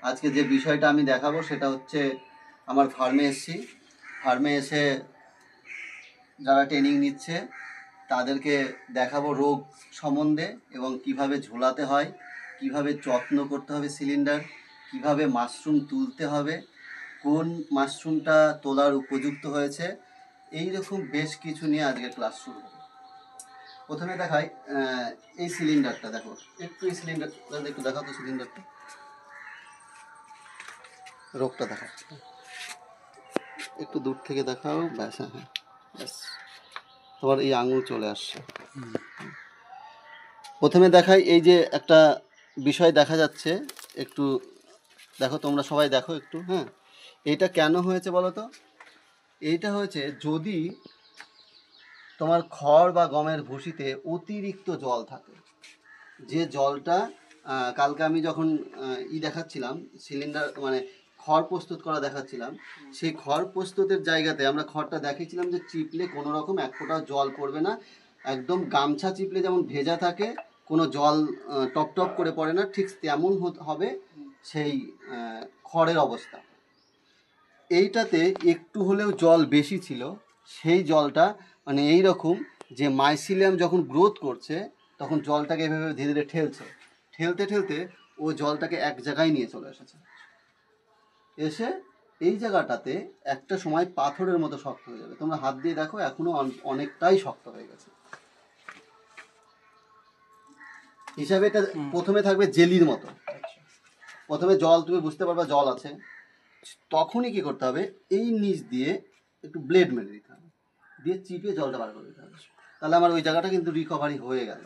আজকে যে বিষয়টা আমি দেখাবো সেটা হচ্ছে আমার ফার্মে এসেছি। ফার্মে এসে যারা ট্রেনিং নিচ্ছে তাদেরকে দেখাবো রোগ সম্বন্ধে এবং কিভাবে ঝোলাতে হয়, কিভাবে যত্ন করতে হবে সিলিন্ডার, কিভাবে মাশরুম তুলতে হবে, কোন মাশরুমটা তোলার উপযুক্ত হয়েছে, এই রকম বেশ কিছু নিয়ে আজকে ক্লাস শুরু হবে। প্রথমে দেখাই এই সিলিন্ডারটা, দেখো একটু এই সিলিন্ডারটা একটু দেখাও তো, সিলিন্ডারটা রোগটা দেখাও, একটু দূর থেকে দেখাও, ব্যাস। হ্যাঁ ব্যাস, তোমার এই আঙুল চলে আসছে। প্রথমে দেখাই এই যে একটা বিষয় দেখা যাচ্ছে, একটু দেখো, তোমরা সবাই দেখো একটু। হ্যাঁ, এইটা কেন হয়েছে বলো তো? এইটা হয়েছে যদি তোমার খড় বা গমের ভুসিতে অতিরিক্ত জল থাকে, যে জলটা কালকে আমি যখন দেখাচ্ছিলাম সিলিন্ডার মানে খড় প্রস্তুত করা দেখাচ্ছিলাম, সেই খড় প্রস্তুতের জায়গাতে আমরা খড়টা দেখিয়েছিলাম যে চিপলে কোনো রকম এক ফোঁটাও জল পড়বে না, একদম গামছা চিপলে যেমন ভেজা থাকে, কোনো জল টপ টপ করে পড়ে না, ঠিক তেমন হবে সেই খড়ের অবস্থা। এইটাতে একটু হলেও জল বেশি ছিল, সেই জলটা মানে এই রকম যে মাইসিলিয়াম যখন গ্রোথ করছে তখন জলটাকে এভাবে ধীরে ধীরে ঠেলতে ঠেলতে ও জলটাকে এক জায়গায় নিয়ে চলে এসেছে। এসে এই জায়গাটাতে একটা সময় পাথরের মতো শক্ত হয়ে যাবে। তোমরা হাত দিয়ে দেখো, এখনো অনেকটাই শক্ত হয়ে গেছে। হিসাবে এটা প্রথমে থাকবে জেলির মতো। প্রথমে জল, তুমি বুঝতে পারবা জল আছে, তখনই কি করতে হবে, এই নিচ দিয়ে একটু ব্লেড মেরে দিতে হবে, দিয়ে চিপে জলটা বার করে দিতে হবে। তাহলে আমার ওই জায়গাটা কিন্তু রিকভারি হয়ে গেল।